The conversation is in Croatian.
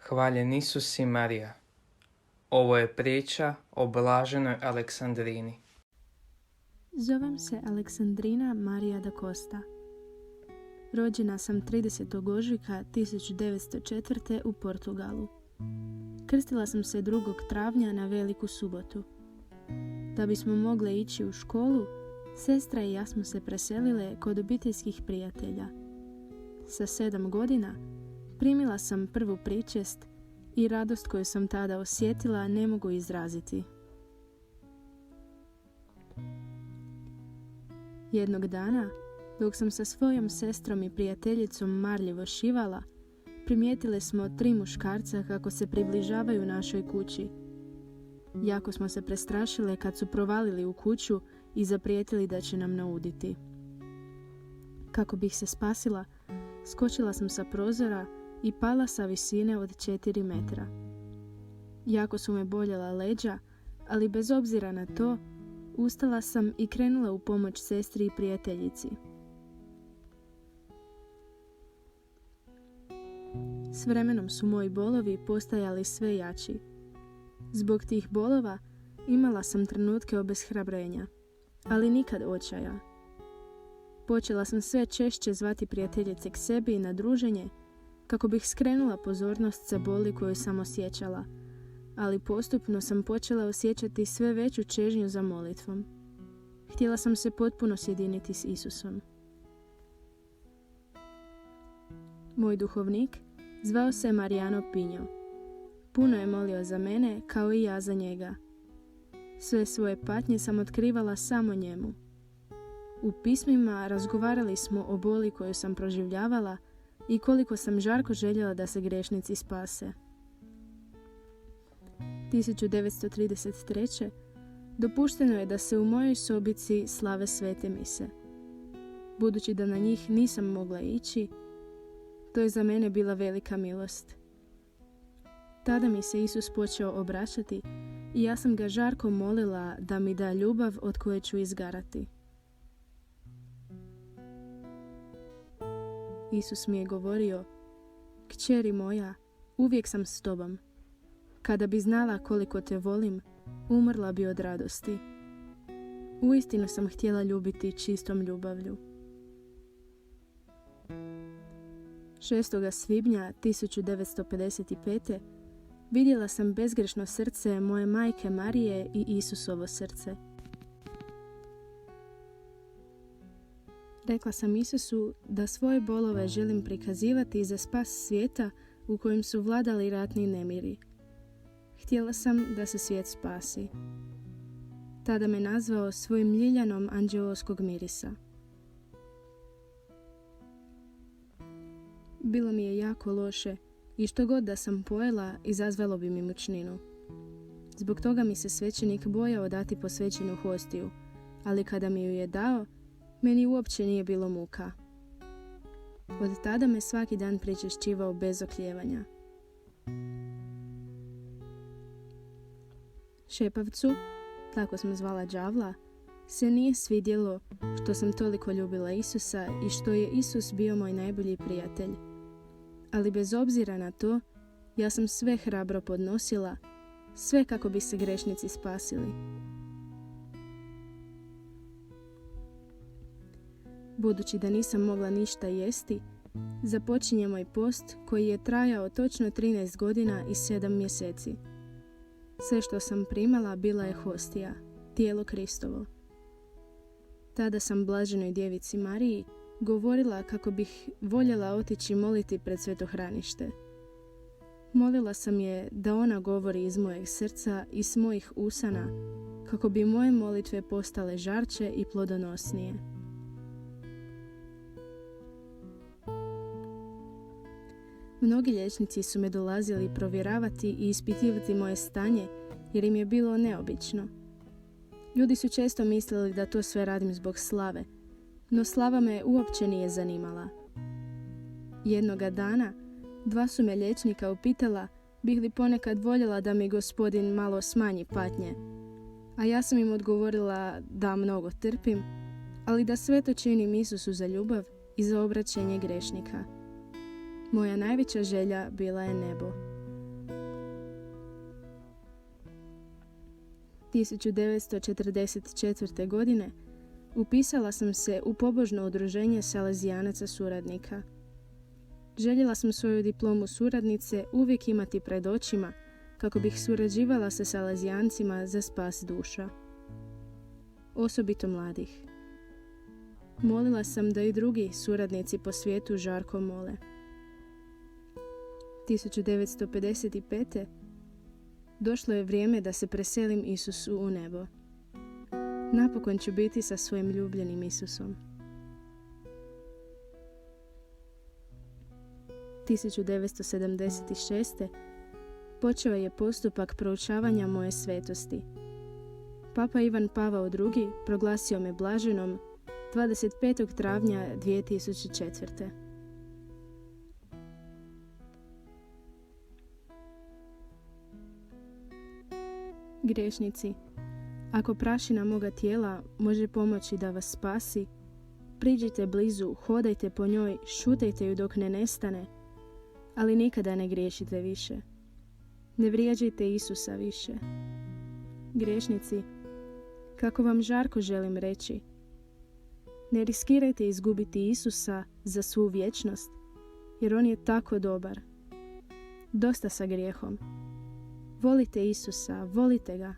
Hvaljen Isus i Marija. Ovo je priča o blaženoj Aleksandrini. Zovem se Aleksandrina Marija da Costa. Rođena sam 30. ožujka 1904. u Portugalu. Krstila sam se 2. travnja na Veliku subotu. Da bismo mogle ići u školu, sestra i ja smo se preselile kod obiteljskih prijatelja. Sa 7 godina primila sam prvu pričest i radost koju sam tada osjetila ne mogu izraziti. Jednog dana, dok sam sa svojom sestrom i prijateljicom marljivo šivala, primijetile smo 3 muškarca kako se približavaju našoj kući. Jako smo se prestrašile kad su provalili u kuću i zaprijetili da će nam nauditi. Kako bih se spasila, skočila sam sa prozora i pala sa visine od 4 metra. Jako su me boljela leđa, ali bez obzira na to, ustala sam i krenula u pomoć sestri i prijateljici. S vremenom su moji bolovi postajali sve jači. Zbog tih bolova imala sam trenutke obeshrabrenja, ali nikad očaja. Počela sam sve češće zvati prijateljice k sebi na druženje kako bih skrenula pozornost sa boli koju sam osjećala, ali postupno sam počela osjećati sve veću čežnju za molitvom. Htjela sam se potpuno sjediniti s Isusom. Moj duhovnik zvao se Mariano Pinho. Puno je molio za mene kao i ja za njega. Sve svoje patnje sam otkrivala samo njemu. U pismima razgovarali smo o boli koju sam proživljavala i koliko sam žarko željela da se grešnici spase. 1933. dopušteno je da se u mojoj sobici slave svete mise. Budući da na njih nisam mogla ići, to je za mene bila velika milost. Tada mi se Isus počeo obraćati i ja sam ga žarko molila da mi da ljubav od koje ću izgarati. Isus mi je govorio: "Kćeri moja, uvijek sam s tobom. Kada bi znala koliko te volim, umrla bi od radosti." Uistinu sam htjela ljubiti čistom ljubavlju. 6. svibnja 1955. vidjela sam bezgrešno srce moje majke Marije i Isusovo srce. Rekla sam Isusu da svoje bolove želim prikazivati za spas svijeta u kojem su vladali ratni nemiri. Htjela sam da se svijet spasi. Tada me nazvao svojim ljiljanom anđeoskog mirisa. Bilo mi je jako loše i što god da sam pojela, izazvalo bi mi mučninu. Zbog toga mi se svećenik bojao dati posvećenu hostiju, ali kada mi ju je dao, meni uopće nije bilo muka. Od tada me svaki dan pričešćivao bez oklijevanja. Šepavcu, tako smo zvala đavla, se nije svidjelo što sam toliko ljubila Isusa i što je Isus bio moj najbolji prijatelj. Ali bez obzira na to, ja sam sve hrabro podnosila, sve kako bi se grešnici spasili. Budući da nisam mogla ništa jesti, započinje moj post koji je trajao točno 13 godina i 7 mjeseci. Sve što sam primala bila je hostija, tijelo Kristovo. Tada sam blaženoj djevici Mariji govorila kako bih voljela otići moliti pred svetohranište. Molila sam je da ona govori iz mojeg srca i s mojih usana, kako bi moje molitve postale žarče i plodonosnije. Mnogi liječnici su me dolazili provjeravati i ispitivati moje stanje jer im je bilo neobično. Ljudi su često mislili da to sve radim zbog slave, no slava me uopće nije zanimala. Jednoga dana 2 su me liječnika upitala bih li ponekad voljela da mi Gospodin malo smanji patnje, a ja sam im odgovorila da mnogo trpim, ali da sve to činim Isusu za ljubav i za obraćenje grešnika. Moja najveća želja bila je nebo. 1944. godine upisala sam se u pobožno udruženje salezijanaca suradnika. Željela sam svoju diplomu suradnice uvijek imati pred očima kako bih surađivala sa salezijancima za spas duša. Osobito mladih. Molila sam da i drugi suradnici po svijetu žarko mole. 1955. došlo je vrijeme da se preselim Isusu u nebo. Napokon ću biti sa svojim ljubljenim Isusom. 1976. počeo je postupak proučavanja moje svetosti. Papa Ivan Pavao II. Proglasio me blaženom 25. travnja 2004. Griješnici, ako prašina moga tijela može pomoći da vas spasi, priđite blizu, hodajte po njoj, šutajte ju dok ne nestane, ali nikada ne griješite više. Ne vrijeđajte Isusa više. Griješnici, kako vam žarko želim reći, ne riskirajte izgubiti Isusa za svu vječnost, jer on je tako dobar. Dosta sa grijehom. Volite Isusa, volite ga.